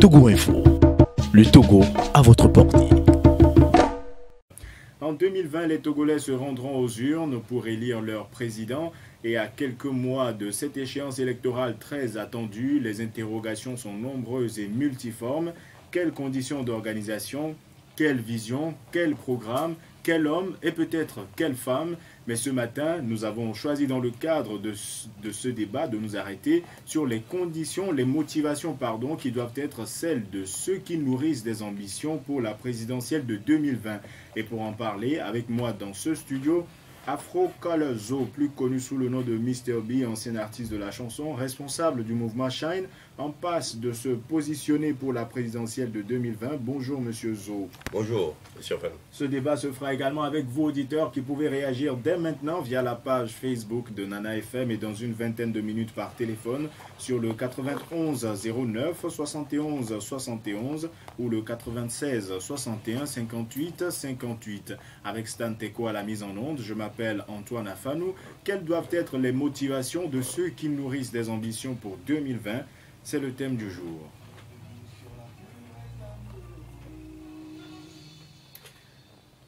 Togo Info. Le Togo à votre portée. En 2020, les Togolais se rendront aux urnes pour élire leur président. Et à quelques mois de cette échéance électorale très attendue, les interrogations sont nombreuses et multiformes. Quelles conditions d'organisation? Quelle vision? Quel programme? Quel homme et peut-être quelle femme? Mais ce matin, nous avons choisi dans le cadre de ce débat de nous arrêter sur les conditions, les motivations qui doivent être celles de ceux qui nourrissent des ambitions pour la présidentielle de 2020. Et pour en parler avec moi dans ce studio, Afro Colozo, plus connu sous le nom de Mr. B, ancien artiste de la chanson, responsable du mouvement Shine, en passe de se positionner pour la présidentielle de 2020. Bonjour Monsieur Zo. Bonjour Monsieur Fan. Ce débat se fera également avec vos auditeurs qui pouvaient réagir dès maintenant via la page Facebook de Nana FM et dans une vingtaine de minutes par téléphone sur le 91 09 71 71 ou le 96 61 58 58. Avec Stan Teko à la mise en onde, je m'appelle Antoine Afanou. Quelles doivent être les motivations de ceux qui nourrissent des ambitions pour 2020? C'est le thème du jour.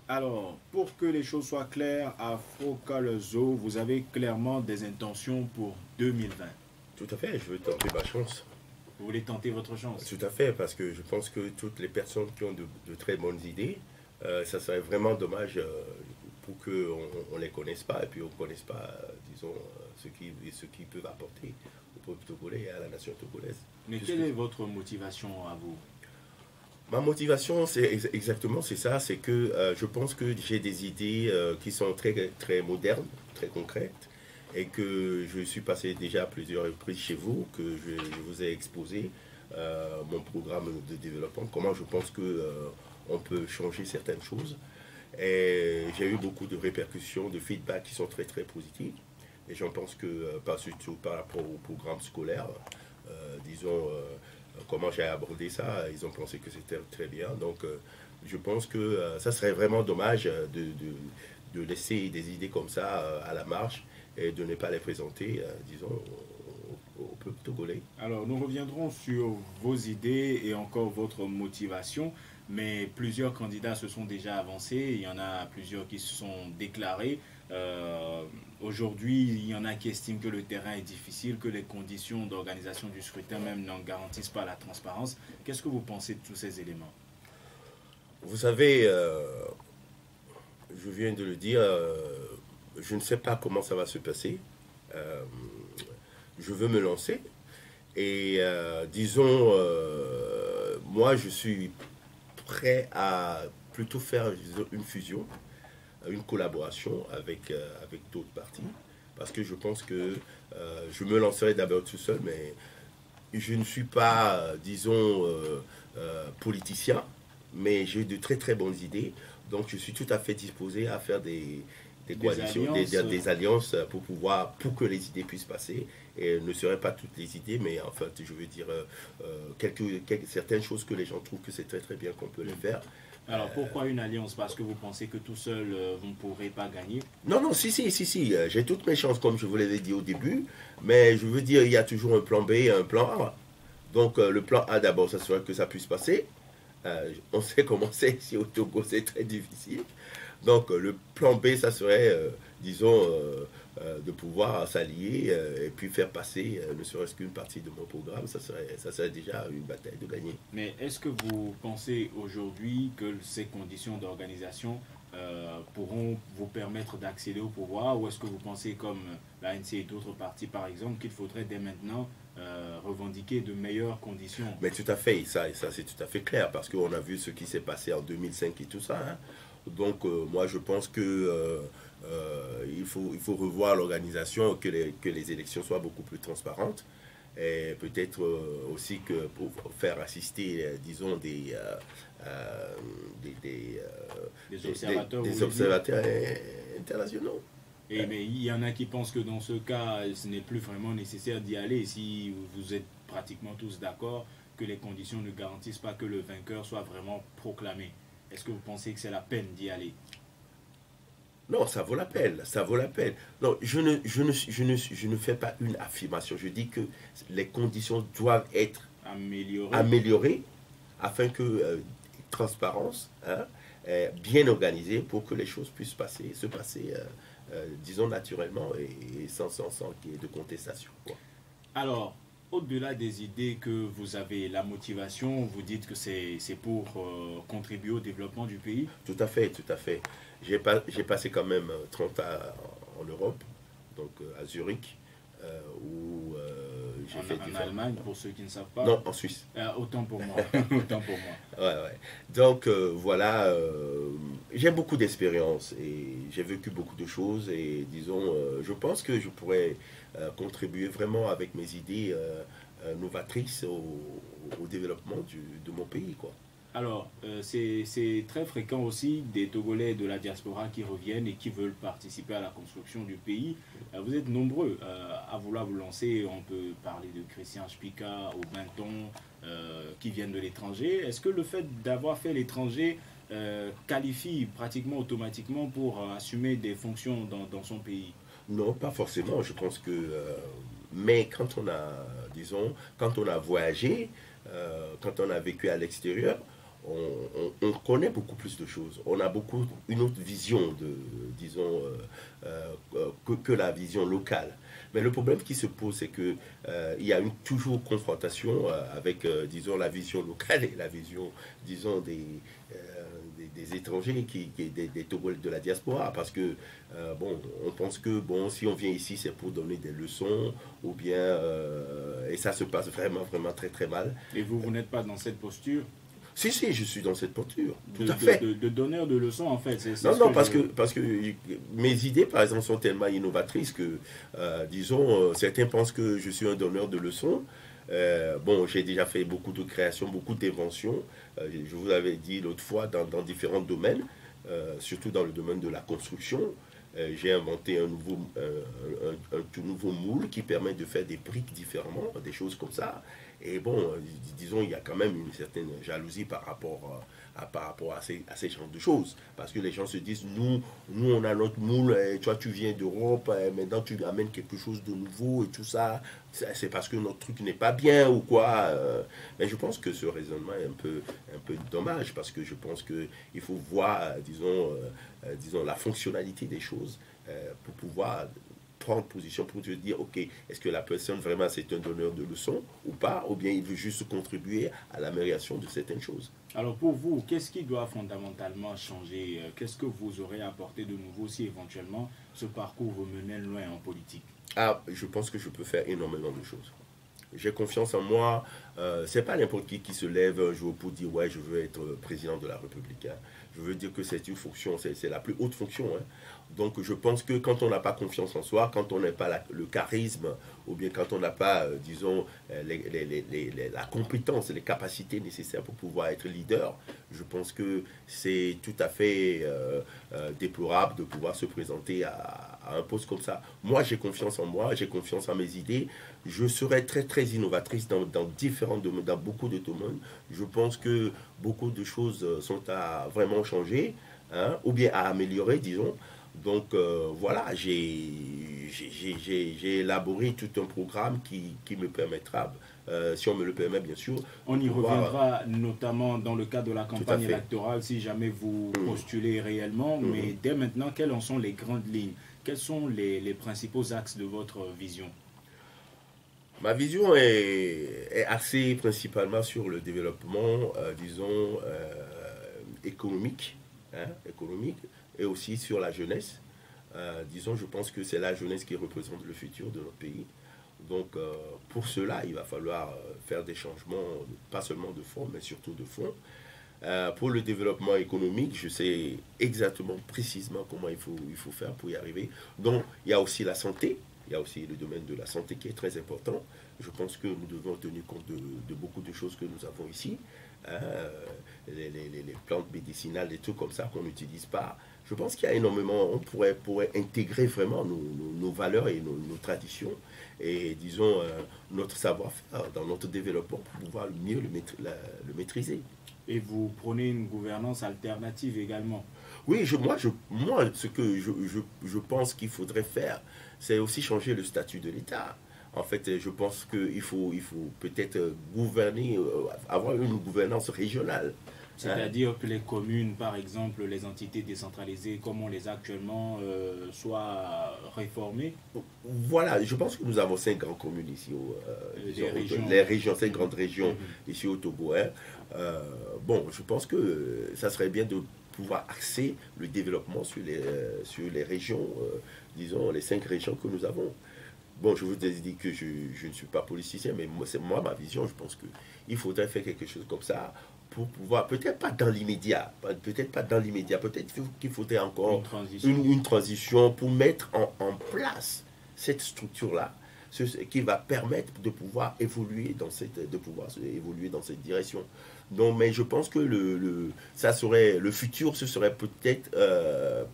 Alors, pour que les choses soient claires, Afro Colozo, vous avez clairement des intentions pour 2020. Tout à fait, je veux tenter ma chance. Vous voulez tenter votre chance? Tout à fait, parce que je pense que toutes les personnes qui ont de très bonnes idées, ça serait vraiment dommage pour qu'on ne les connaisse pas et puis on ne connaisse pas, disons, ce qu'ils peuvent apporter au peuple togolais et à la nation togolaise. Mais quelle est votre motivation à vous? Ma motivation, c'est exactement ça, c'est que je pense que j'ai des idées qui sont très, très modernes, très concrètes, et que je suis passé déjà à plusieurs reprises chez vous, que je vous ai exposé mon programme de développement, comment je pense qu'on peut changer certaines choses. Et j'ai eu beaucoup de répercussions, de feedback qui sont très, très positifs. Et j'en pense que, surtout par rapport au programme scolaire, disons, comment j'ai abordé ça, ils ont pensé que c'était très bien. Donc, je pense que ça serait vraiment dommage de laisser des idées comme ça à la marge et de ne pas les présenter, disons, au peuple togolais. Alors, nous reviendrons sur vos idées et encore votre motivation, mais plusieurs candidats se sont déjà avancés. Il y en a plusieurs qui se sont déclarés. Aujourd'hui, il y en a qui estiment que le terrain est difficile, que les conditions d'organisation du scrutin même n'en garantissent pas la transparence. Qu'est-ce que vous pensez de tous ces éléments? Vous savez, je viens de le dire, je ne sais pas comment ça va se passer. Je veux me lancer. Et disons, moi je suis prêt à plutôt faire une fusion, une collaboration avec d'autres partis, parce que je pense que je me lancerai d'abord tout seul, mais je ne suis pas, disons, politicien, mais j'ai de très très bonnes idées, donc je suis tout à fait disposé à faire des coalitions, des alliances pour que les idées puissent passer, et ne seraient pas toutes les idées, mais en fait, je veux dire, certaines choses que les gens trouvent que c'est très très bien qu'on peut les faire. Alors pourquoi une alliance? Parce que vous pensez que tout seul, vous ne pourrez pas gagner? Non, si, j'ai toutes mes chances, comme je vous l'avais dit au début, mais je veux dire, il y a toujours un plan B et un plan A. Donc le plan A, d'abord, ça serait que ça puisse passer. On sait comment c'est ici au Togo, c'est très difficile. Donc le plan B, ça serait, disons, de pouvoir s'allier et puis faire passer ne serait-ce qu'une partie de mon programme. Ça serait déjà une bataille de gagner. Mais est-ce que vous pensez aujourd'hui que ces conditions d'organisation pourront vous permettre d'accéder au pouvoir, ou est-ce que vous pensez, comme l'ANC et d'autres partis par exemple, qu'il faudrait dès maintenant revendiquer de meilleures conditions? Mais tout à fait, ça c'est tout à fait clair, parce qu'on a vu ce qui s'est passé en 2005 et tout ça, hein. Donc moi je pense que il faut revoir l'organisation, que les élections soient beaucoup plus transparentes, et peut-être aussi que pour faire assister, disons, des observateurs internationaux. Mais il y en a qui pensent que dans ce cas, ce n'est plus vraiment nécessaire d'y aller, si vous êtes pratiquement tous d'accord que les conditions ne garantissent pas que le vainqueur soit vraiment proclamé. Est-ce que vous pensez que c'est la peine d'y aller? Non, ça vaut la peine, ça vaut la peine. Non, je ne fais pas une affirmation. Je dis que les conditions doivent être améliorer afin que transparence, hein, bien organisée pour que les choses puissent se passer, disons, naturellement et sans qu'il y ait de contestation, quoi. Alors, au-delà des idées que vous avez, la motivation, vous dites que c'est pour contribuer au développement du pays? Tout à fait, tout à fait. J'ai passé quand même 30 ans en Europe, donc à Zurich, où j'ai fait En Allemagne, pour ceux qui ne savent pas. Non, en Suisse. Autant pour moi. Autant pour moi. Ouais, ouais. Donc voilà, j'ai beaucoup d'expérience et j'ai vécu beaucoup de choses et disons, je pense que je pourrais contribuer vraiment avec mes idées novatrices au développement de mon pays, quoi. Alors, c'est très fréquent aussi des Togolais de la diaspora qui reviennent et qui veulent participer à la construction du pays. Vous êtes nombreux à vouloir vous lancer. On peut parler de Christian Spika, au Benton, qui viennent de l'étranger. Est-ce que le fait d'avoir fait l'étranger qualifie pratiquement automatiquement pour assumer des fonctions dans son pays? Non, pas forcément. Je pense que... mais quand on a, disons, quand on a voyagé, quand on a vécu à l'extérieur, on connaît beaucoup plus de choses. On a une autre vision disons, que la vision locale. Mais le problème qui se pose, c'est que il y a toujours confrontation avec, disons, la vision locale et la vision, disons, des étrangers, des Togolais de la diaspora, parce que bon, on pense que bon, si on vient ici, c'est pour donner des leçons, ou bien, et ça se passe vraiment, vraiment très, très mal. Et vous n'êtes pas dans cette posture? Si, je suis dans cette posture, tout à fait. De donneur de leçons, en fait. Non, parce que mes idées, par exemple, sont tellement innovatrices que, disons, certains pensent que je suis un donneur de leçons. Bon, j'ai déjà fait beaucoup de créations, beaucoup d'inventions. Je vous avais dit l'autre fois, dans différents domaines, surtout dans le domaine de la construction. J'ai inventé un tout nouveau moule qui permet de faire des briques différemment, des choses comme ça. Et bon, disons, il y a quand même une certaine jalousie par rapport à ces genres de choses. Parce que les gens se disent, nous on a notre moule, et toi tu viens d'Europe, maintenant tu amènes quelque chose de nouveau et tout ça. C'est parce que notre truc n'est pas bien ou quoi. Mais je pense que ce raisonnement est un peu dommage, parce que je pense qu'il faut voir, disons, la fonctionnalité des choses pour pouvoir prendre position, pour te dire, ok, est-ce que la personne vraiment c'est un donneur de leçons ou pas, ou bien il veut juste contribuer à l'amélioration de certaines choses. Alors pour vous, qu'est-ce qui doit fondamentalement changer? Qu'est-ce que vous aurez apporté de nouveau si éventuellement ce parcours vous menait loin en politique? Je pense que je peux faire énormément de choses. J'ai confiance en moi. C'est pas n'importe qui se lève un jour pour dire ouais, je veux être président de la République, hein. Je veux dire que c'est une fonction, c'est la plus haute fonction, hein. Donc je pense que quand on n'a pas confiance en soi, quand on n'a pas le charisme, ou bien quand on n'a pas, disons, la compétence, les capacités nécessaires pour pouvoir être leader, je pense que c'est tout à fait déplorable de pouvoir se présenter à un poste comme ça. Moi, j'ai confiance en moi, j'ai confiance en mes idées. Je serai très, très innovatrice dans différents domaines, dans beaucoup de domaines. Je pense que beaucoup de choses sont à vraiment changer, hein, ou bien à améliorer, disons. Donc voilà, j'ai élaboré tout un programme qui me permettra, si on me le permet bien sûr. On y reviendra notamment dans le cadre de la campagne électorale si jamais vous postulez réellement. Mais dès maintenant, quelles en sont les grandes lignes? Quels sont les principaux axes de votre vision? Ma vision est axée principalement sur le développement, disons, économique, hein, et aussi sur la jeunesse. Disons, je pense que c'est la jeunesse qui représente le futur de notre pays. Donc, pour cela, il va falloir faire des changements, pas seulement de forme, mais surtout de fond. Pour le développement économique, je sais exactement, précisément comment il faut faire pour y arriver. Donc, il y a aussi la santé. Il y a aussi le domaine de la santé qui est très important. Je pense que nous devons tenir compte de beaucoup de choses que nous avons ici. Les plantes médicinales, des trucs comme ça qu'on n'utilise pas. Je pense qu'il y a énormément, on pourrait intégrer vraiment nos valeurs et nos traditions et, disons, notre savoir-faire dans notre développement pour pouvoir mieux le maîtriser. Et vous prenez une gouvernance alternative également? Oui, moi, ce que je pense qu'il faudrait faire, c'est aussi changer le statut de l'État. En fait, je pense qu'il faut peut-être gouverner, avoir une gouvernance régionale. C'est-à-dire que les communes, par exemple, les entités décentralisées, comme on les a actuellement, soient réformées. Voilà, je pense que nous avons 5 grandes communes ici, les régions, 5 grandes régions ici au Togo. Hein. Bon, je pense que ça serait bien de pouvoir axer le développement sur les régions, disons les 5 régions que nous avons. Bon, je vous ai dit que je ne suis pas politicien, mais c'est moi ma vision. Je pense qu'il faudrait faire quelque chose comme ça pour pouvoir, peut-être pas dans l'immédiat, peut-être qu'il faudrait encore une transition pour mettre en place cette structure-là, ce qui va permettre de pouvoir évoluer dans cette direction. Donc, mais je pense que le futur, ce serait peut-être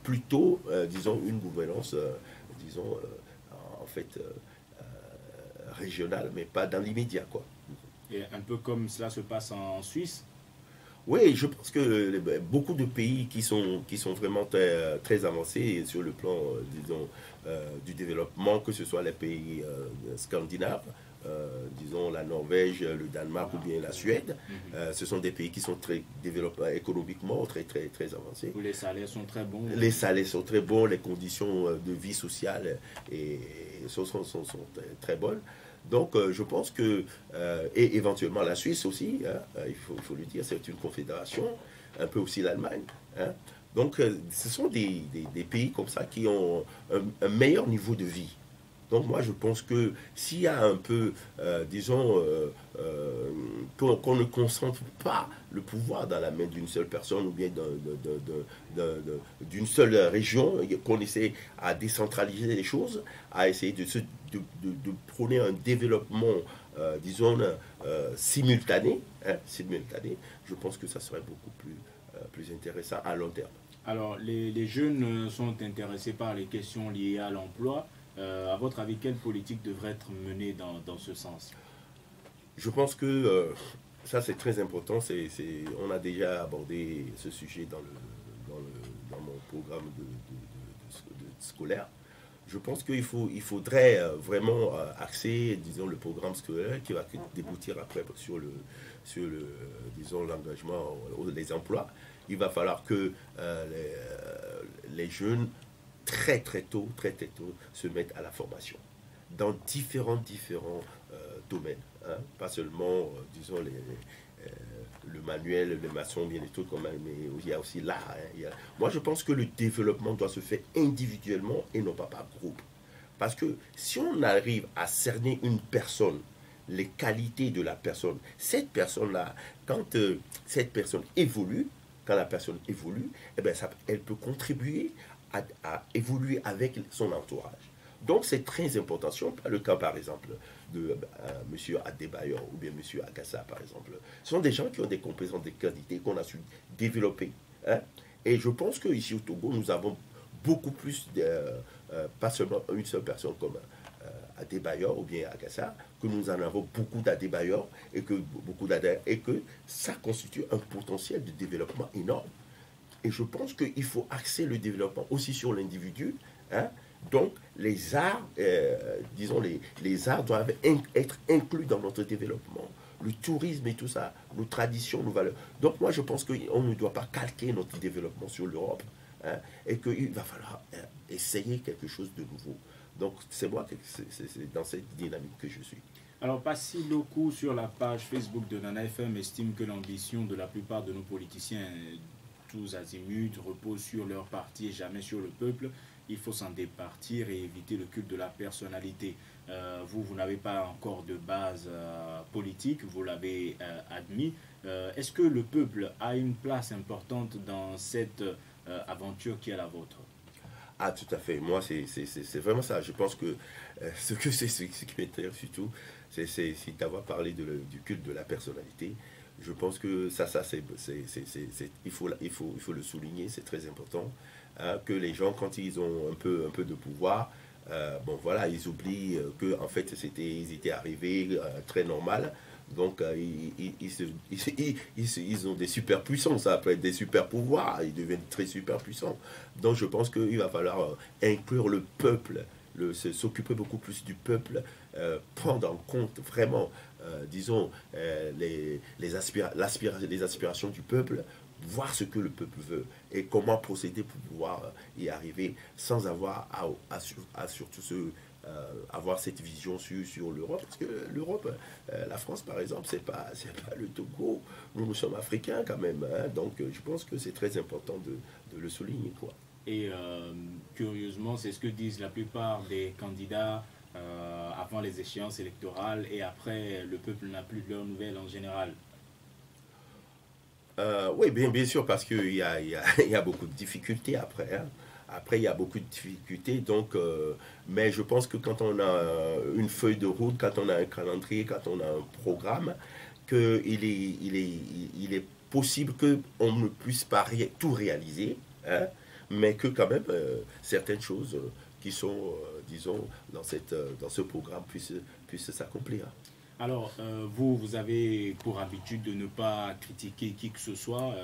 plutôt, disons, une gouvernance, disons, en fait, régionale, mais pas dans l'immédiat, quoi. Et un peu comme cela se passe en Suisse. Oui, je pense que beaucoup de pays qui sont vraiment très, très avancés sur le plan, disons, du développement, que ce soit les pays scandinaves, disons la Norvège, le Danemark ou bien la Suède, ce sont des pays qui sont très développés économiquement, très, très, très avancés. Où les salaires sont très bons. Les salaires sont très bons, les conditions de vie sociale sont très bonnes. Donc, je pense que, et éventuellement la Suisse aussi, hein, il faut le dire, c'est une confédération, un peu aussi l'Allemagne. Hein. Donc, ce sont des pays comme ça qui ont un meilleur niveau de vie. Donc, moi, je pense que s'il y a un peu, disons, qu'on ne concentre pas le pouvoir dans la main d'une seule personne ou bien d'une seule région, qu'on essaie à décentraliser les choses, à essayer de prôner un développement, disons, simultané, je pense que ça serait beaucoup plus intéressant à long terme. Alors, les jeunes sont intéressés par les questions liées à l'emploi. À votre avis, quelle politique devrait être menée dans ce sens? Je pense que ça, c'est très important. On a déjà abordé ce sujet dans mon programme scolaire. Je pense qu'il faudrait vraiment axer, disons, le programme scolaire qui va déboutir après sur disons, l'engagement, les emplois. Il va falloir que les jeunes très tôt se mettre à la formation dans différents domaines, hein, pas seulement disons le manuel, le maçon, bien des trucs comme ça, mais il y a aussi l'art. Hein, moi je pense que le développement doit se faire individuellement et non pas par groupe, parce que si on arrive à cerner une personne, les qualités de la personne, cette personne-là, quand cette personne évolue, quand la personne évolue, eh bien, elle peut contribuer à évoluer avec son entourage. Donc c'est très important. Si on prend le cas par exemple de M. Adebayor ou bien M. Agassa par exemple, ce sont des gens qui ont des compétences, des qualités qu'on a su développer. Hein? Et je pense qu'ici au Togo, nous avons beaucoup plus, pas seulement une seule personne comme Adebayor ou bien Agassa, que nous en avons beaucoup d'Adebayor et que ça constitue un potentiel de développement énorme. Et je pense qu'il faut axer le développement aussi sur l'individu. Hein? Donc, les arts, disons, les arts doivent être inclus dans notre développement. Le tourisme et tout ça, nos traditions, nos valeurs. Donc, moi, je pense qu'on ne doit pas calquer notre développement sur l'Europe. Hein? Et qu'il va falloir essayer quelque chose de nouveau. Donc, c'est dans cette dynamique que je suis. Alors, Passy Lokou, sur la page Facebook de Nana FM, estime que l'ambition de la plupart de nos politiciens tous azimuts repose sur leur parti et jamais sur le peuple. Il faut s'en départir et éviter le culte de la personnalité. Vous n'avez pas encore de base politique, vous l'avez admis. Est-ce que le peuple a une place importante dans cette aventure qui est la vôtre? Ah, tout à fait. Moi, c'est vraiment ça. Je pense que ce qui m'intéresse surtout, c'est d'avoir parlé du culte de la personnalité. Je pense que il faut le souligner, c'est très important, hein, que les gens, quand ils ont un peu de pouvoir, bon voilà, ils oublient que en fait ils étaient arrivés très normal. Donc ils ont des super puissances, après des super pouvoirs, ils deviennent très super puissants. Donc je pense qu'il va falloir inclure le peuple s'occuper beaucoup plus du peuple, prendre en compte vraiment, disons, les aspirations du peuple, voir ce que le peuple veut et comment procéder pour pouvoir y arriver sans avoir à surtout avoir cette vision sur l'Europe. Parce que l'Europe, la France par exemple, c'est pas le Togo. Nous sommes africains quand même. Hein, donc je pense que c'est très important de le souligner, quoi. Et curieusement, c'est ce que disent la plupart des candidats avant les échéances électorales et après, le peuple n'a plus de leurs nouvelles en général. Oui, bien sûr, parce qu'il y a beaucoup de difficultés après. Hein. Après, il y a beaucoup de difficultés. Donc, mais je pense que quand on a une feuille de route, quand on a un calendrier, quand on a un programme, il est possible qu'on ne puisse pas tout réaliser, hein, mais que quand même certaines choses qui sont, disons, dans ce programme puissent s'accomplir. Alors, vous avez pour habitude de ne pas critiquer qui que ce soit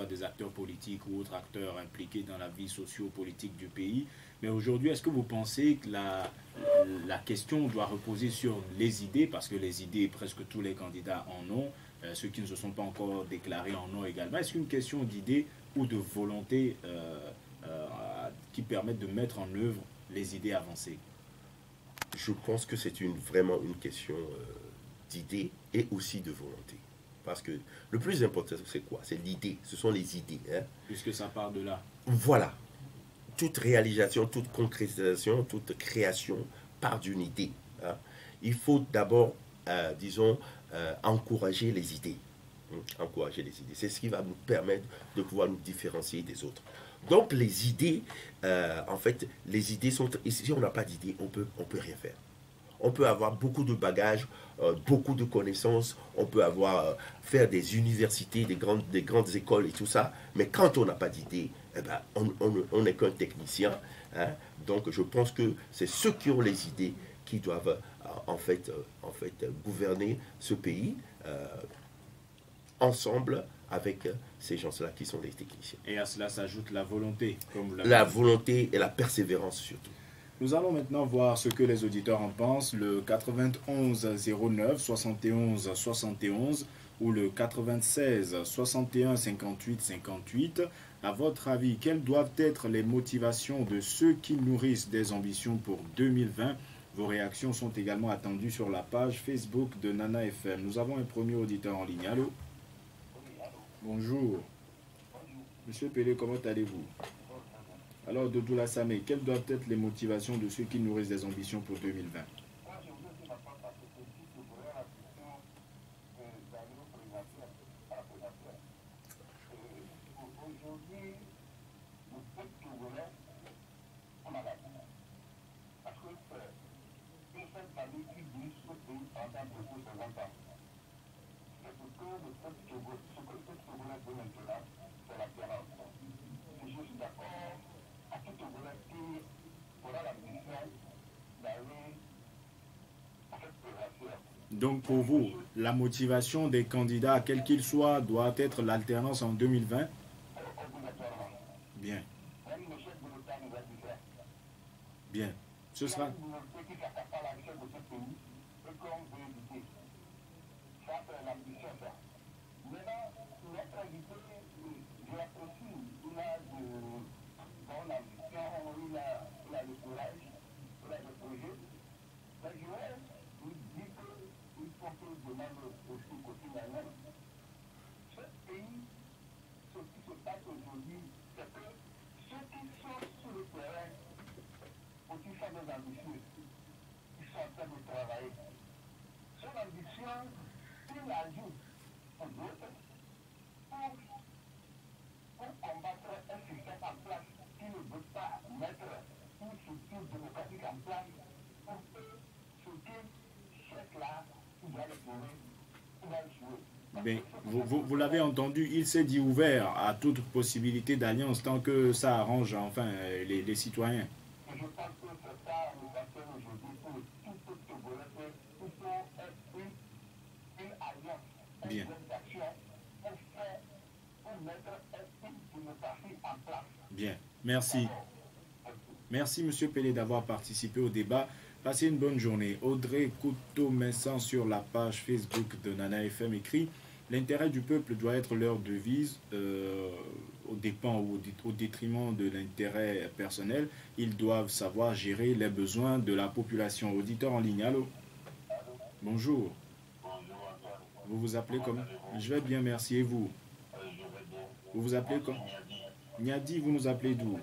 des acteurs politiques ou autres acteurs impliqués dans la vie socio-politique du pays. Mais aujourd'hui, est-ce que vous pensez que la question doit reposer sur les idées, parce que les idées, presque tous les candidats en ont, ceux qui ne se sont pas encore déclarés en ont également. Est-ce qu'une question d'idées ou de volonté qui permettent de mettre en œuvre les idées avancées? Je pense que c'est vraiment une question d'idées et aussi de volonté. Parce que le plus important, c'est quoi? C'est l'idée, ce sont les idées. Hein? Puisque ça part de là. Voilà. Toute réalisation, toute concrétisation, toute création part d'une idée. Hein? Il faut d'abord, disons, encourager les idées. Encourager les idées. C'est ce qui va nous permettre de pouvoir nous différencier des autres. Donc les idées, en fait, les idées sont... Si on n'a pas d'idées, on peut rien faire. On peut avoir beaucoup de bagages, beaucoup de connaissances, on peut faire des universités, des grandes écoles et tout ça, mais quand on n'a pas d'idées, eh ben, on n'est qu'un technicien. Hein. Donc je pense que c'est ceux qui ont les idées qui doivent en fait gouverner ce pays ensemble avec ces gens-là qui sont des techniciens. Et à cela s'ajoute la volonté. La volonté et la persévérance surtout. Nous allons maintenant voir ce que les auditeurs en pensent. Le 91 09 71 71 ou le 96 61 58 58. À votre avis, quelles doivent être les motivations de ceux qui nourrissent des ambitions pour 2020? Vos réactions sont également attendues sur la page Facebook de Nana FM. Nous avons un premier auditeur en ligne. Allô? Bonjour. Monsieur Pelé, comment allez-vous? Alors, Dodoula Samé, quelles doivent être les motivations de ceux qui nourrissent des ambitions pour 2020? Donc pour vous, la motivation des candidats, quel qu'il soit, doit être l'alternance en 2020? Bien. Bien. Ce sera... Ben, vous l'avez entendu, il s'est dit ouvert à toute possibilité d'alliance tant que ça arrange enfin les citoyens. Bien. Bien. Merci. Merci Monsieur Pelé d'avoir participé au débat. Passez une bonne journée. Audrey Couteau-Messan sur la page Facebook de Nana FM écrit: l'intérêt du peuple doit être leur devise, au dépens ou au détriment de l'intérêt personnel. Ils doivent savoir gérer les besoins de la population. Auditeur en ligne, allô? Bonjour. Vous vous appelez comment? Je vais bien, merci. Et vous? Vous vous appelez comment? Niadi, vous nous appelez d'où?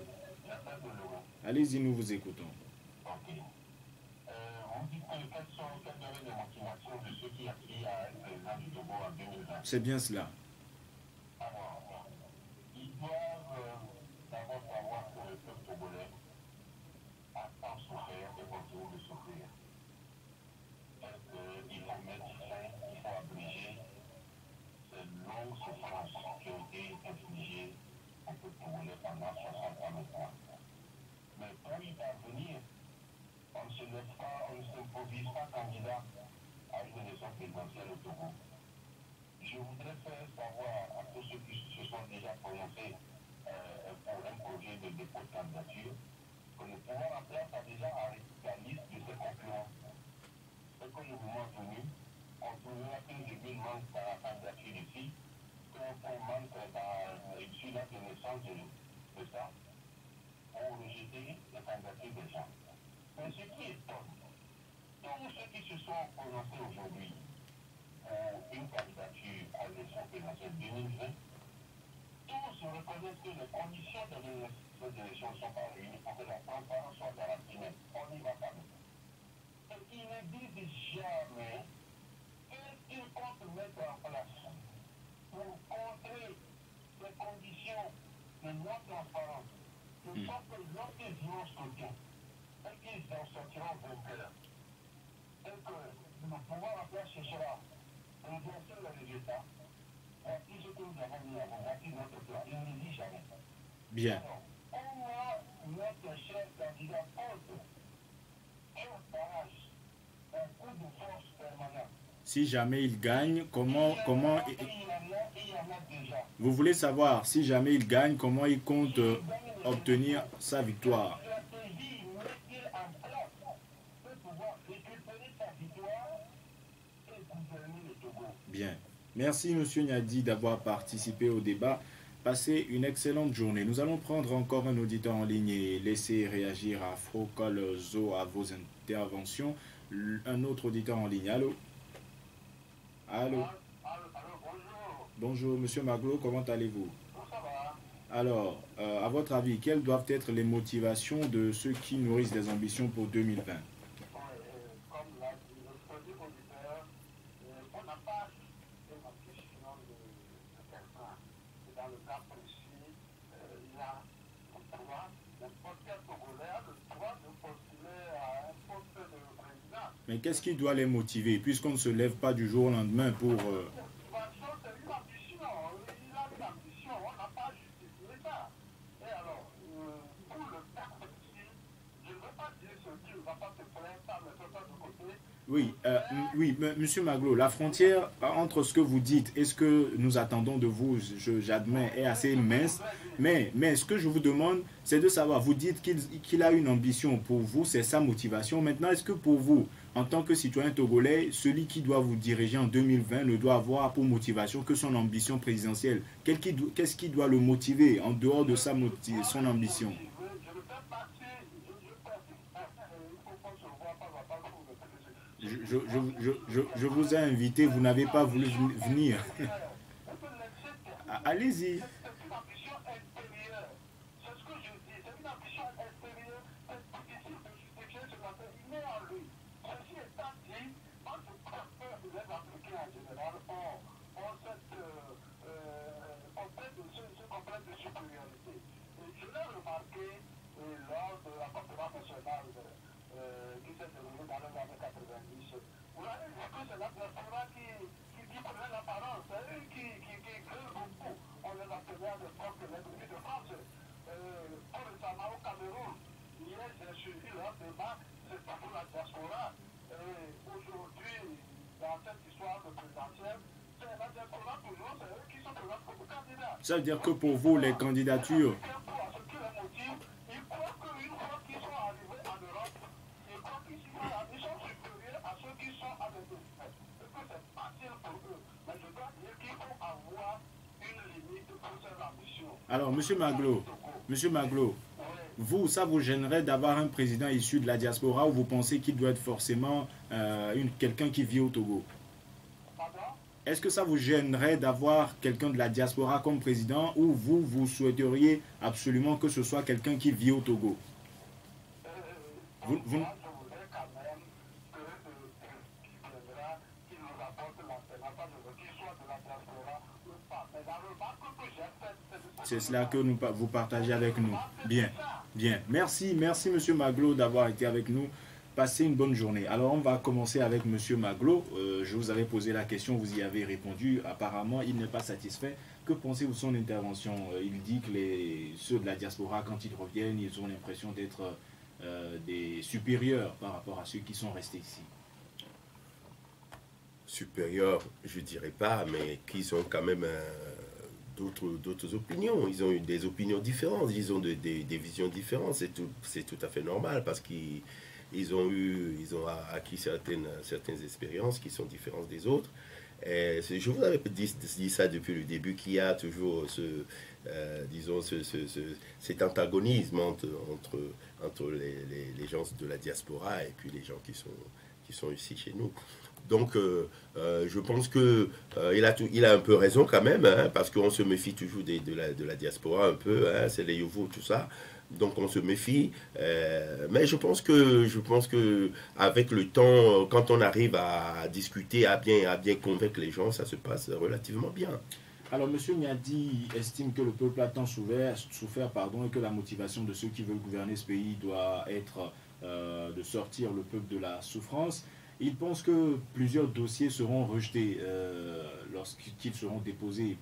Allez-y, nous vous écoutons. C'est bien cela. Ils doivent d'abord savoir que le peuple togolais a tant souffert et continue de souffrir. Il faut mettre fin, il faut abréger ces longues souffrances qui ont été infligées au peuple togolais pendant 60 ans maintenant. Mais pour y parvenir, on ne se lève pas, on ne s'improvise pas candidat à une élection présidentielle au Togo. Je voudrais faire savoir à tous ceux qui se sont déjà prononcés pour un projet de dépôt de candidature que le pouvoir en place a déjà arrêté la liste de ses concurrents. Et que le moment venu, on trouvera qu'un début manque par la candidature ici, qu'un manque sur la connaissance de ça, pour rejeter la candidature des gens. Mais ce qui étonne, tous ceux qui se sont prononcés aujourd'hui une candidature à l'élection présidentielle 2020, tous reconnaissent que les conditions de ces élections ne sont pas réunies pour que la transparence soit garantie. On n'y va pas. Et ils ne disent jamais qu'est-ce qu'ils comptent mettre en place pour contrer les conditions de non-transparence, de sorte que lorsqu'ils iront scruter, et qu'ils en sortiront vainqueurs, et que le pouvoir en place cherchera on doit faire le résultat. Voici ce que nous avons mis en avant. Voici notre plan. Il ne dit jamais. Bien. Alors, comment notre cher candidat pose un barrage, un coup de force permanent? Si jamais il gagne, comment il y en a déjà. Vous voulez savoir si jamais il gagne, comment il compte obtenir sa victoire? Stratégie mettez en place pour pouvoir récupérer sa victoire et gouverner le Togo. Bien. Merci, Monsieur Niadi, d'avoir participé au débat. Passez une excellente journée. Nous allons prendre encore un auditeur en ligne et laisser réagir à Frocol Zo à vos interventions. Un autre auditeur en ligne. Allô? Allô? Bonjour. Bonjour, Monsieur Maglo, comment allez-vous? Ça va? Alors, à votre avis, quelles doivent être les motivations de ceux qui nourrissent des ambitions pour 2020? Comme l'a dit le premier auditeur, on n'a pas une ambition de personne. Dans le cas précis, il y a le droit, n'importe quel Togolais a le droit de postuler à un poste de président. Mais qu'est-ce qui doit les motiver, puisqu'on ne se lève pas du jour au lendemain pour... C'est une ambition, il a une ambition, on n'a pas justifié ça. Et alors, pour le cas précis, je ne veux pas dire ce qu'il ne va pas se plaindre, ça ne fait pas de côté. Oui, Monsieur Maglo, la frontière entre ce que vous dites et ce que nous attendons de vous, j'admets, est assez mince. Mais ce que je vous demande, c'est de savoir, vous dites qu'il a une ambition pour vous, c'est sa motivation. Maintenant, est-ce que pour vous, en tant que citoyen togolais, celui qui doit vous diriger en 2020 ne doit avoir pour motivation que son ambition présidentielle? Qu'est-ce qui doit le motiver en dehors de son ambition? Je vous ai invité, vous n'avez pas voulu venir. Allez-y. C'est une ambition intérieure. C'est ce que je dis. C'est une ambition intérieure. C'est difficile de justifier ce matin. Il est en lui. Ceci étant dit, moi je préfère que les Africains en général ont ce complexe de supériorité. Et je l'ai remarqué lors de la conférence nationale qui s'est déroulée dans les années 90. Vous avez vu que c'est la diaspora qui prenait l'apparence, qui crée beaucoup. On les appelait de propre l'ennemi de France. Pour récemment au Cameroun, hier j'ai suivi leur débat, c'est pas pour la diaspora. Aujourd'hui, dans cette histoire de présidentielle, c'est la diaspora toujours, c'est eux qui sont présents comme candidats. Ça veut dire que pour vous, les candidatures... Ce qui les motive, ils croient qu'une fois qu'ils sont Alors, Monsieur Maglo, vous, ça vous gênerait d'avoir un président issu de la diaspora ou vous pensez qu'il doit être forcément quelqu'un qui vit au Togo? Est-ce que ça vous gênerait d'avoir quelqu'un de la diaspora comme président ou vous, vous souhaiteriez absolument que ce soit quelqu'un qui vit au Togo? Vous, vous- C'est cela que vous partagez avec nous. Bien, bien. Merci, merci Monsieur Maglo d'avoir été avec nous. Passez une bonne journée. Alors on va commencer avec Monsieur Maglo. Je vous avais posé la question, vous y avez répondu. Apparemment, il n'est pas satisfait. Que pensez-vous de son intervention? Il dit que ceux de la diaspora, quand ils reviennent, ils ont l'impression d'être des supérieurs par rapport à ceux qui sont restés ici. Supérieurs, je dirais pas, mais qu'ils ont quand même d'autres opinions. Ils ont eu des opinions différentes, ils ont des visions différentes. C'est tout à fait normal parce qu'ils ont acquis certaines expériences qui sont différentes des autres. Et je vous avais dit ça depuis le début, qu'il y a toujours cet antagonisme entre les gens de la diaspora et puis les gens qui sont ici chez nous. Donc, je pense qu'il a un peu raison quand même, hein, parce qu'on se méfie toujours de la diaspora un peu, hein, c'est les Yovo, tout ça. Donc, on se méfie. Mais je pense que avec le temps, quand on arrive à discuter, à bien convaincre les gens, ça se passe relativement bien. Alors, M. Miadi estime que le peuple a tant souffert, et que la motivation de ceux qui veulent gouverner ce pays doit être de sortir le peuple de la souffrance. Il pense que plusieurs dossiers seront rejetés lorsqu'ils seront déposés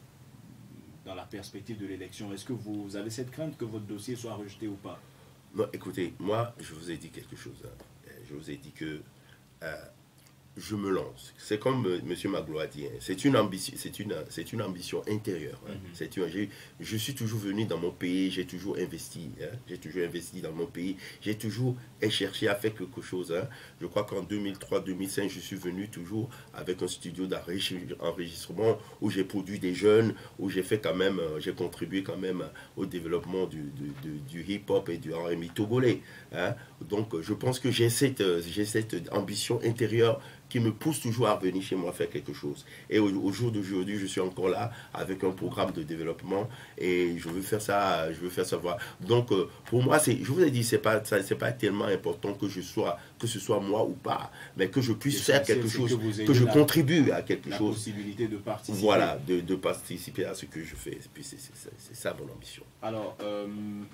dans la perspective de l'élection. Est-ce que vous avez cette crainte que votre dossier soit rejeté ou pas? Non, écoutez, moi, je vous ai dit quelque chose. Hein. Je vous ai dit que je me lance. C'est comme M. Maglo a dit, hein, c'est une ambition intérieure. Hein. Je suis toujours venu dans mon pays, j'ai toujours investi. Hein. J'ai toujours investi dans mon pays. J'ai toujours cherché à faire quelque chose. Hein. Je crois qu'en 2003-2005, je suis venu toujours avec un studio d'enregistrement où j'ai produit des jeunes, où j'ai contribué quand même au développement du hip-hop et du R&B togolais. Hein. Donc, je pense que j'ai cette ambition intérieure qui me pousse toujours à venir chez moi faire quelque chose. Et au jour d'aujourd'hui, je suis encore là avec un programme de développement et je veux faire ça voir. Donc, pour moi, je vous ai dit, c'est pas tellement important que ce soit moi ou pas, mais que je puisse faire quelque chose, que je contribue à quelque chose. La possibilité de participer. Voilà, de participer à ce que je fais. Et puis, c'est ça mon ambition. Alors, M.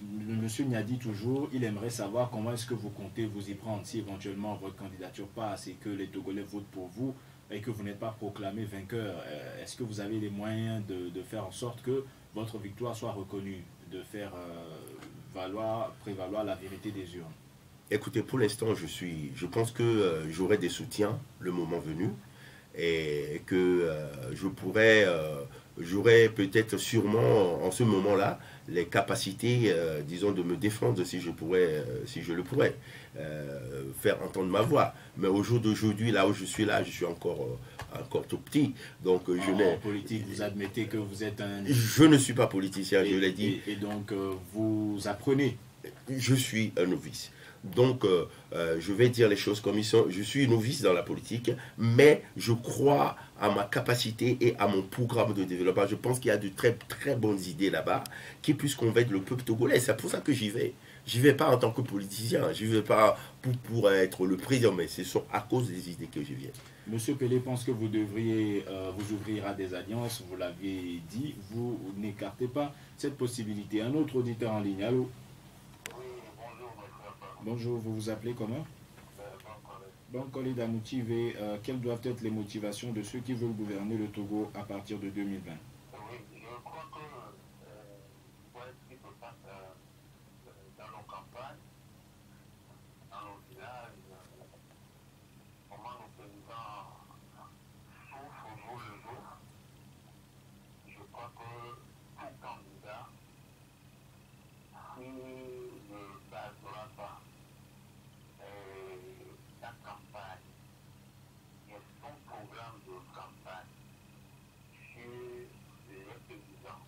Niadi, toujours, il aimerait savoir comment est-ce que vous comptez vous y prendre si éventuellement votre candidature passe et que les Togolais votent pour vous et que vous n'êtes pas proclamé vainqueur. Est-ce que vous avez les moyens de faire en sorte que votre victoire soit reconnue, de faire prévaloir la vérité des urnes? Écoutez, pour l'instant, je pense que j'aurai des soutiens le moment venu et que j'aurai peut-être sûrement en ce moment-là les capacités, disons, de me défendre si je le pourrais, faire entendre ma voix. Mais au jour d'aujourd'hui, là où je suis encore tout petit. Donc, en politique, vous admettez que vous êtes un... Je ne suis pas politicien, je l'ai dit. Et donc, vous apprenez. Je suis un novice. Donc, je vais dire les choses comme ils sont. Je suis novice dans la politique, mais je crois à ma capacité et à mon programme de développement. Je pense qu'il y a de très, très bonnes idées là-bas qui puissent convaincre le peuple togolais. C'est pour ça que j'y vais. J'y vais pas en tant que politicien. J'y vais pas pour être le président, mais c'est à cause des idées que je viens. Monsieur Pelé pense que vous devriez vous ouvrir à des alliances. Vous l'aviez dit. Vous n'écartez pas cette possibilité. Un autre auditeur en ligne. Allô? Bonjour, vous vous appelez comment? Bankole Damouti, quelles doivent être les motivations de ceux qui veulent gouverner le Togo à partir de 2020? Oui, je crois que voilà ce qui se passe dans nos campagnes, dans nos villages, comment nos paysans souffrent au jour le jour. Je crois que tout candidat, s'il ne basera pas sa campagne et son programme de campagne sur les paysans,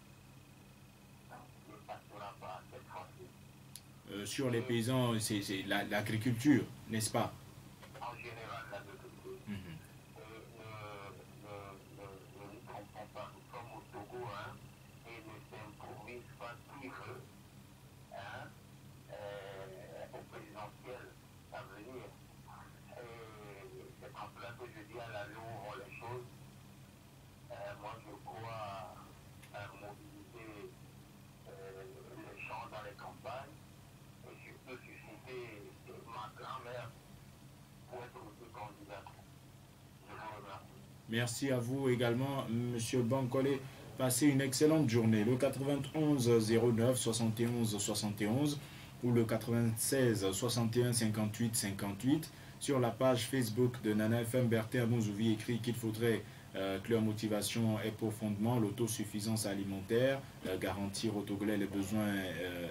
sur les paysans, c'est l'agriculture, n'est-ce pas? En général, l'agriculture. Mhm. Ne nous trompons pas, nous sommes au Togo, hein, et ne s'improvise pas qui veut, hein, au présidentiel à venir. C'est en cela que je dis à la louve les choses. Moi, je crois à mobiliser les gens dans les campagnes, et je peux susciter ma grand-mère pour être aussi candidat. Je vous remercie. Merci à vous également, Monsieur Bankole. Passez une excellente journée. Le 91 09 71 71 ou le 96 61 58 58 sur la page Facebook de Nana FM. Bertin Abonzouvi écrit qu'il faudrait que leur motivation ait pour fondement l'autosuffisance alimentaire, garantir aux Togolais les besoins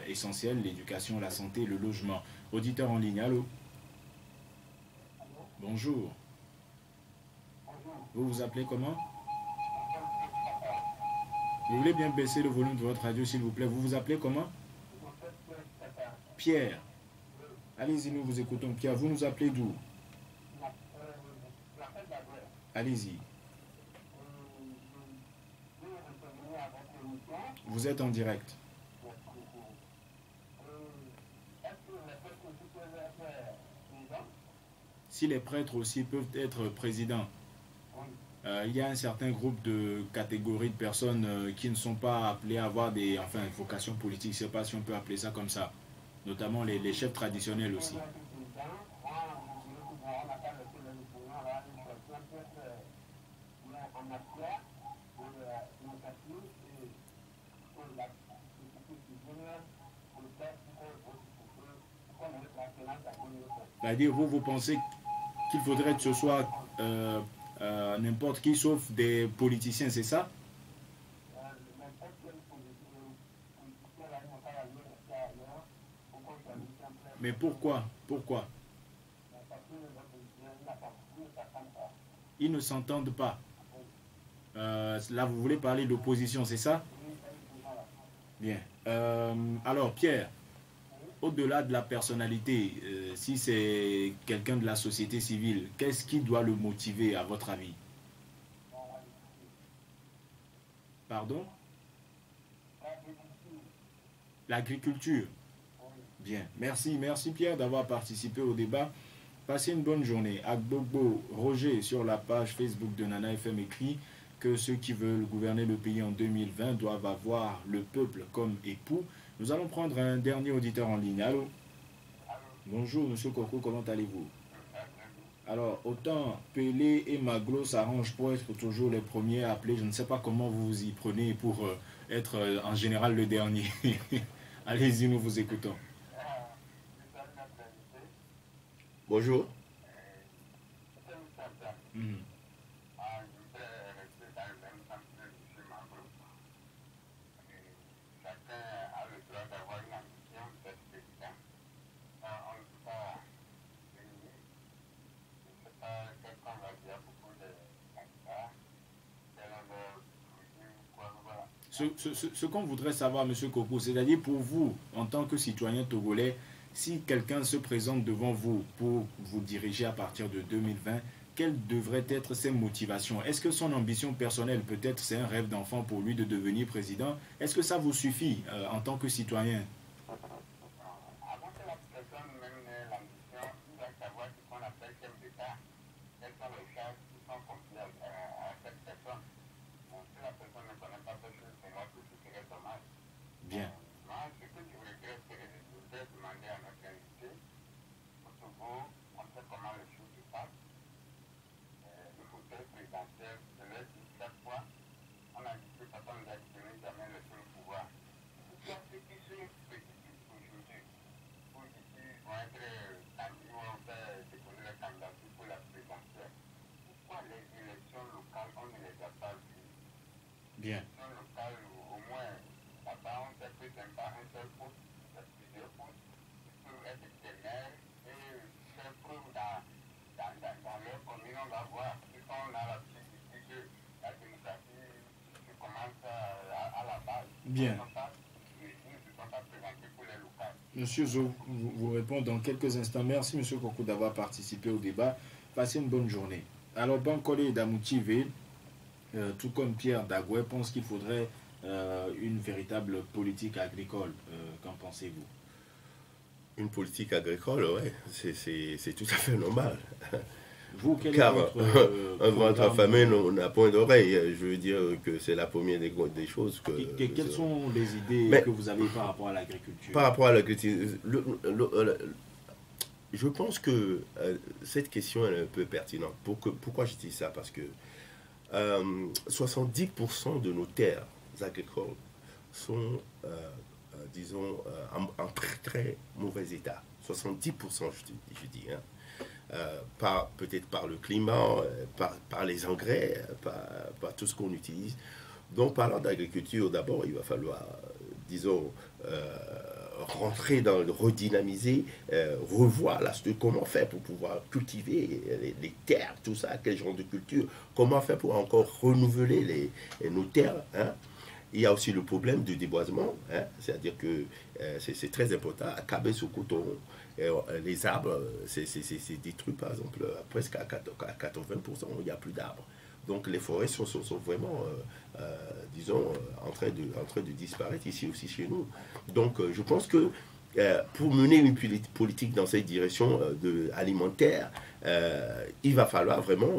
essentiels, l'éducation, la santé, le logement. Auditeur en ligne, allô? Bonjour. Vous vous appelez comment? Vous voulez bien baisser le volume de votre radio, s'il vous plaît. Vous vous appelez comment? Pierre. Allez-y, nous vous écoutons. Pierre, vous nous appelez d'où? Allez-y. Vous êtes en direct. Si les prêtres aussi peuvent être présidents, il y a un certain groupe de catégories de personnes qui ne sont pas appelées à avoir des vocations politiques, je ne sais pas si on peut appeler ça comme ça, notamment les chefs traditionnels aussi. C'est-à-dire, vous pensez qu'il faudrait que ce soit n'importe qui sauf des politiciens, c'est ça? Mais pourquoi? Pourquoi? Ils ne s'entendent pas. Là, vous voulez parler d'opposition, c'est ça? Bien. Alors, Pierre, au-delà de la personnalité, si c'est quelqu'un de la société civile, qu'est-ce qui doit le motiver, à votre avis? Pardon? L'agriculture. Bien. Merci Pierre d'avoir participé au débat. Passez une bonne journée. Agbobo Roger sur la page Facebook de Nana FM écrit que ceux qui veulent gouverner le pays en 2020 doivent avoir le peuple comme époux. Nous allons prendre un dernier auditeur en ligne. Allô? Bonjour, monsieur Koko, comment allez-vous? Alors, autant Pelé et Maglo s'arrangent pour être toujours les premiers à appeler. Je ne sais pas comment vous vous y prenez pour être en général le dernier. Allez-y, nous vous écoutons. Bonjour. Mhm. Ce qu'on voudrait savoir, monsieur Koko, c'est-à-dire pour vous, en tant que citoyen togolais, si quelqu'un se présente devant vous pour vous diriger à partir de 2020, quelles devraient être ses motivations? Est-ce que son ambition personnelle, peut-être c'est un rêve d'enfant pour lui de devenir président? Est-ce que ça vous suffit en tant que citoyen? Avant que la personne même n'ait l'ambition, il doit savoir ce qu'on appelle chef d'État. Quelles sont les charges qui sont confiées à cette personne. Si la personne ne connaît pas cette chose, c'est là que ce serait dommage. Bien. Moi, ce que je regrette, c'est que je voudrais demander à notre invité, au Togo, on sait comment les choses se passent. Le fauteuil présidentiel, je l'ai dit chaque fois, on a dit que papa nous a dit de ne jamais laisser le pouvoir. Pourquoi ceux qui se précipitent aujourd'hui, pour ici, vont être candidats, vont faire déposer la candidature pour la présidentielle? Pourquoi les élections locales, on ne les a pas vues? Bien. Les élections locales, au moins, là-bas, on sait que c'est pas un seul poste, c'est plusieurs postes. Ils peuvent être des maires et faire preuve dans leur commune, on va voir. Si on a la possibilité que la démocratie se commence à la base, Bien. ils ne se sont pas présentés pour les locales. Monsieur Zo vous répond dans quelques instants. Merci, Monsieur Koko, d'avoir participé au débat. Passez une bonne journée. Alors, Bankole Damoutive, tout comme Pierre Dagoué, pense qu'il faudrait une véritable politique agricole. Qu'en pensez-vous? Une politique agricole, ouais, c'est tout à fait normal. Vous, quel Car est votre un ventre programme? affamé n'a point d'oreille. Je veux dire que c'est la première des choses que... Quelles sont les idées Mais- que vous avez par rapport à l'agriculture? Par rapport à l'agriculture, je pense que cette question est un peu pertinente. Pourquoi je dis ça? Parce que 70% de nos terres agricoles sont, disons, en très, très mauvais état. 70%, je dis. Hein. Peut-être par le climat, par les engrais, par tout ce qu'on utilise. Donc, parlant d'agriculture, d'abord, il va falloir, disons, rentrer dans le redynamiser, revoir comment faire pour pouvoir cultiver les terres, tout ça, quel genre de culture, comment faire pour encore renouveler nos terres. Hein. Il y a aussi le problème du déboisement, hein, c'est-à-dire que c'est très important. À Cabes, au coton, les arbres, c'est détruit par exemple presque à 80%, il n'y a plus d'arbres. Donc les forêts sont vraiment, disons, en train de disparaître ici aussi chez nous. Donc je pense que pour mener une politique dans cette direction alimentaire, il va falloir vraiment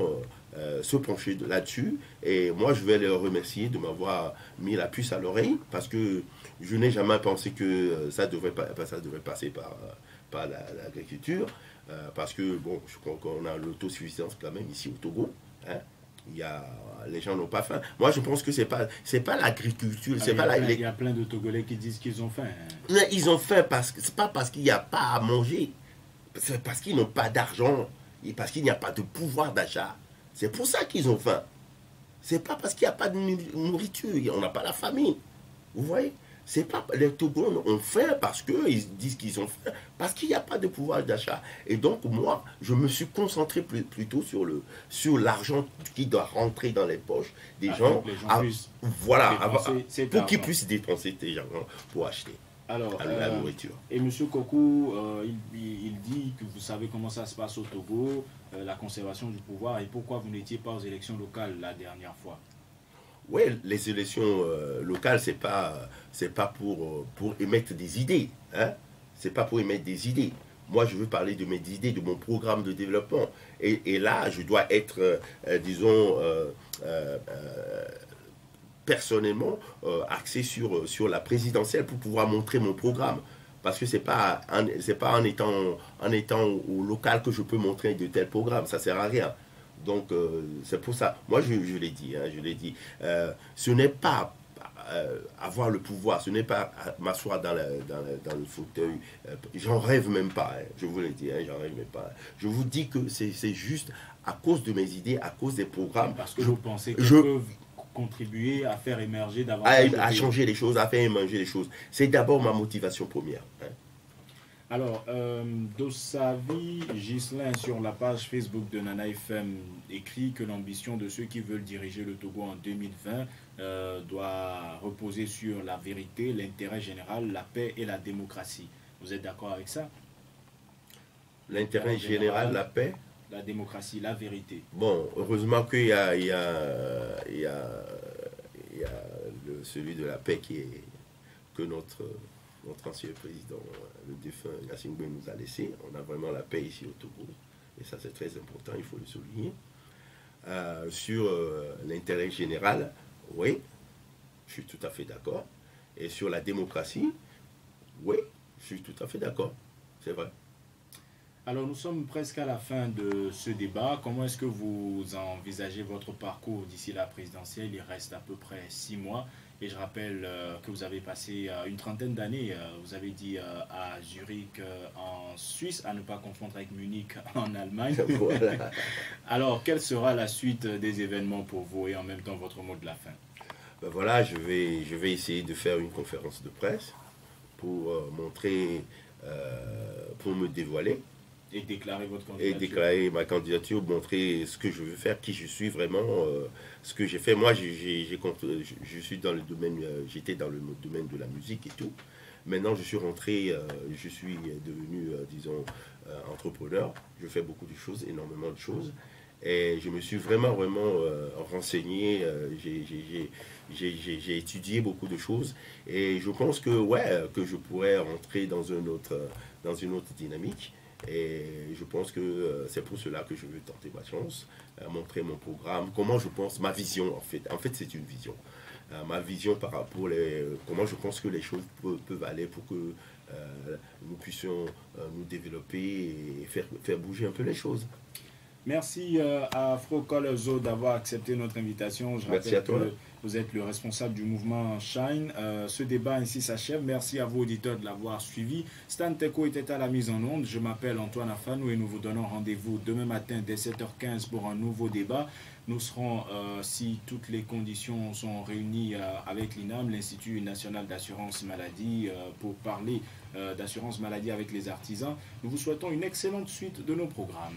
se pencher là-dessus. Et moi, je vais les remercier de m'avoir mis la puce à l'oreille parce que je n'ai jamais pensé que ça devrait passer par l'agriculture. Parce que, bon, je crois qu'on a l'autosuffisance quand même ici au Togo. Hein. Les gens n'ont pas faim. Moi, je pense que c'est pas l'agriculture. Il y a plein de Togolais qui disent qu'ils ont faim. Hein. Ils ont faim c'est pas parce qu'il n'y a pas à manger. C'est parce qu'ils n'ont pas d'argent. Et parce qu'il n'y a pas de pouvoir d'achat. C'est pour ça qu'ils ont faim. C'est pas parce qu'il n'y a pas de nourriture. On n'a pas la famine. Vous voyez? C'est pas les Togolais ont faim parce qu'ils disent qu'ils ont faim, parce qu'il n'y a pas de pouvoir d'achat. Et donc moi, je me suis concentré plutôt sur l'argent qui doit rentrer dans les poches des gens, pour qu'ils puissent dépenser cet argent pour acheter la nourriture. Et M. Kokou, il dit que vous savez comment ça se passe au Togo, la conservation du pouvoir, et pourquoi vous n'étiez pas aux élections locales la dernière fois? Oui, les élections locales, c'est pas pour émettre des idées. Hein? C'est pas pour émettre des idées. Moi, je veux parler de mes idées, de mon programme de développement. Et là, je dois être, disons, personnellement axé sur la présidentielle pour pouvoir montrer mon programme. Parce que c'est pas en étant au local que je peux montrer de tels programmes. Ça sert à rien. Donc, c'est pour ça. Moi, je l'ai dit. Hein, ce n'est pas avoir le pouvoir, ce n'est pas m'asseoir dans le fauteuil. J'en rêve même pas. Hein, je vous l'ai dit, hein, j'en rêve même pas. Je vous dis que c'est juste à cause de mes idées, à cause des programmes. Parce que vous pensez qu'ils peuvent contribuer à faire émerger davantage à changer les choses, à faire émerger les choses. C'est d'abord ma motivation première. Hein. Alors, Dossavi Ghislain sur la page Facebook de Nana FM écrit que l'ambition de ceux qui veulent diriger le Togo en 2020 doit reposer sur la vérité, l'intérêt général, la paix et la démocratie. Vous êtes d'accord avec ça? L'intérêt général, la paix, la démocratie, la vérité. Bon, heureusement qu'il y a celui de la paix que notre ancien président, le défunt Yassine Boué, nous a laissé. On a vraiment la paix ici au Togo. Et ça, c'est très important, il faut le souligner. Sur l'intérêt général, oui, je suis tout à fait d'accord. Et sur la démocratie, oui, je suis tout à fait d'accord. C'est vrai. Alors, nous sommes presque à la fin de ce débat. Comment est-ce que vous envisagez votre parcours d'ici la présidentielle? Il reste à peu près 6 mois. Et je rappelle que vous avez passé une trentaine d'années, vous avez dit à Zurich en Suisse, à ne pas confondre avec Munich en Allemagne. Voilà. Alors, quelle sera la suite des événements pour vous et en même temps votre mot de la fin? Ben voilà, je vais essayer de faire une conférence de presse pour montrer, pour me dévoiler. Et déclarer votre candidature. Et déclarer ma candidature, montrer ce que je veux faire, qui je suis vraiment, ce que j'ai fait. Moi, je suis dans le domaine, j'étais dans le domaine de la musique et tout. Maintenant, je suis rentré, je suis devenu, disons, entrepreneur. Je fais beaucoup de choses, énormément de choses. Et je me suis vraiment renseigné. J'ai étudié beaucoup de choses. Et je pense que, ouais, que je pourrais rentrer dans une autre dynamique. Et je pense que c'est pour cela que je veux tenter ma chance, montrer mon programme, comment je pense, ma vision en fait. En fait, c'est une vision. Ma vision par rapport à comment je pense que les choses peuvent aller pour que nous puissions nous développer et faire bouger un peu les choses. Merci à Frocol Zo d'avoir accepté notre invitation. Je Merci à toi. Que vous êtes le responsable du mouvement Shine. Ce débat ainsi s'achève. Merci à vos auditeurs de l'avoir suivi. Stan Teko était à la mise en onde. Je m'appelle Antoine Afanou et nous vous donnons rendez-vous demain matin dès 7h15 pour un nouveau débat. Nous serons, si toutes les conditions sont réunies avec l'INAM, l'Institut national d'assurance maladie, pour parler d'assurance maladie avec les artisans. Nous vous souhaitons une excellente suite de nos programmes.